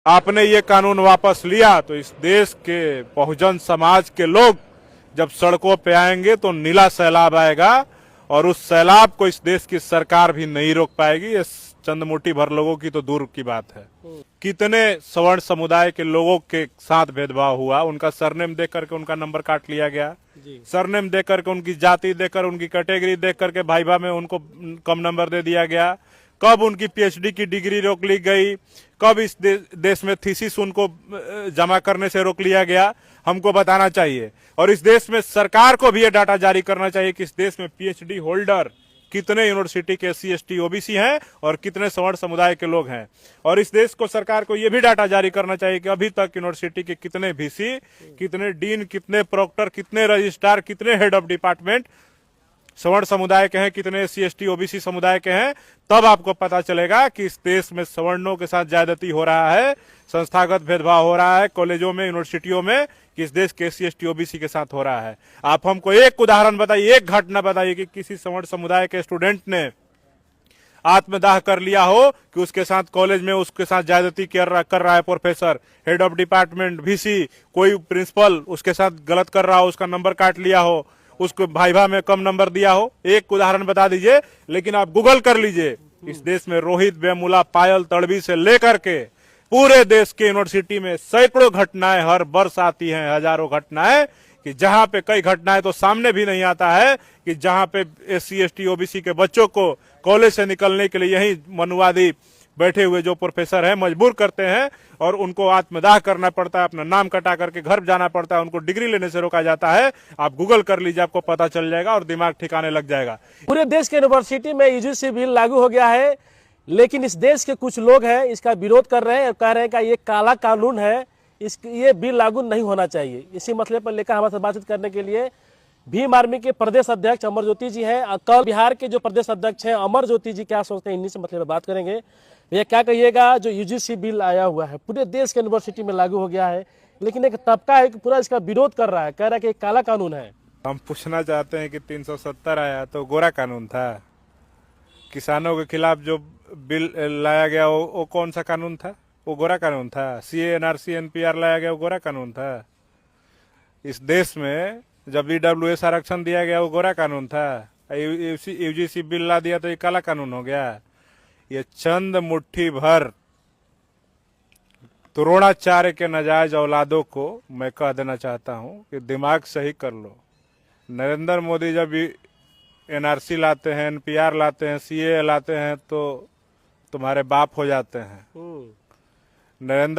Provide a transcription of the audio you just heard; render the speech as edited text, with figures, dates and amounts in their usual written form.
आपने ये कानून वापस लिया तो इस देश के बहुजन समाज के लोग जब सड़कों पे आएंगे तो नीला सैलाब आएगा और उस सैलाब को इस देश की सरकार भी नहीं रोक पाएगी। ये चंद मुट्ठी भर लोगों की तो दूर की बात है। कितने सवर्ण समुदाय के लोगों के साथ भेदभाव हुआ, उनका सरनेम देख करके उनका नंबर काट लिया गया, सरनेम देख करके उनकी जाति देकर उनकी कैटेगरी देख करके भाईभा में उनको कम नंबर दे दिया गया। कब उनकी पीएचडी की डिग्री रोक ली गई, कब इस देश में थीसिस उनको जमा करने से रोक लिया गया, हमको बताना चाहिए। और इस देश में सरकार को भी ये डाटा जारी करना चाहिए कि इस देश में पीएचडी होल्डर कितने यूनिवर्सिटी के एससी एसटी ओबीसी हैं और कितने सवर्ण समुदाय के लोग हैं। और इस देश को सरकार को यह भी डाटा जारी करना चाहिए कि अभी तक यूनिवर्सिटी के कितने वीसी, कितने डीन, कितने प्रोक्टर, कितने रजिस्ट्रार, कितने हेड ऑफ डिपार्टमेंट सवर्ण समुदाय के हैं, कितने एससी एसटी ओबीसी समुदाय के हैं। तब आपको पता चलेगा कि इस देश में सवर्णों के साथ ज्यादती हो रहा है, संस्थागत भेदभाव हो रहा है कॉलेजों में, यूनिवर्सिटियों में, कि इस देश के एससी एसटी ओबीसी के साथ हो रहा है। आप हमको एक उदाहरण बताइए, एक घटना बताइए कि किसी सवर्ण समुदाय के स्टूडेंट ने आत्मदाह कर लिया हो कि उसके साथ कॉलेज में उसके साथ ज्यादती कर रहा है professor, head of department, VC, कोई प्रिंसिपल उसके साथ गलत कर रहा हो, उसका नंबर काट लिया हो, उसको भाईभा में कम नंबर दिया हो। एक उदाहरण बता दीजिए। लेकिन आप गूगल कर लीजिए, इस देश में रोहित वेमुला, पायल तड़वी से लेकर के पूरे देश के यूनिवर्सिटी में सैकड़ों घटनाएं हर वर्ष आती हैं, हजारों घटनाएं, कि जहां पे कई घटनाएं तो सामने भी नहीं आता है कि जहां पे एससी एसटी ओबीसी के बच्चों को कॉलेज से निकलने के लिए यही मनुवादी बैठे हुए जो प्रोफेसर हैं मजबूर करते हैं और उनको आत्मदाह करना पड़ता है, अपना नाम कटा करके घर जाना पड़ता है, उनको डिग्री लेने से रोका जाता है। आप गूगल कर लीजिए, आपको पता चल जाएगा और दिमाग ठिकाने लग जाएगा। पूरे देश के यूनिवर्सिटी में यूजीसी बिल लागू हो गया है, लेकिन इस देश के कुछ लोग हैं इसका विरोध कर रहे हैं और कह रहे हैं कि ये काला कानून है, ये बिल लागू नहीं होना चाहिए। इसी मसले पर लेकर हमारे साथ बातचीत करने के लिए भीम आर्मी के प्रदेश अध्यक्ष अमर ज्योति जी हैं। कल बिहार के जो प्रदेश अध्यक्ष हैं अमर ज्योति जी क्या सोचते हैं, इन्हीं से मसले पर बात करेंगे। भैया क्या कहिएगा, जो यूजीसी बिल आया हुआ है पूरे देश के यूनिवर्सिटी में लागू हो गया है, लेकिन एक तबका है कि पूरा इसका विरोध कर रहा है, कह रहा है कि काला कानून है। हम पूछना चाहते हैं कि 370 आया तो गोरा कानून था, किसानों के खिलाफ जो बिल लाया गया वो कौन सा कानून था? वो गोरा कानून था। सीए एनआरसी एनपीआर लाया गया वो गोरा कानून था। इस देश में जब ईडब्ल्यूएस आरक्षण दिया गया वो गोरा कानून था। यूजीसी बिल ला दिया तो ये काला कानून हो गया। ये चंद मुट्ठी भर द्रोणाचार्य के नाजायज औलादों को मैं कह देना चाहता हूं कि दिमाग सही कर लो। नरेंद्र मोदी जब एनआरसी लाते हैं, एनपीआर लाते हैं, सीए लाते हैं तो तुम्हारे बाप हो जाते हैं। नरेंद्र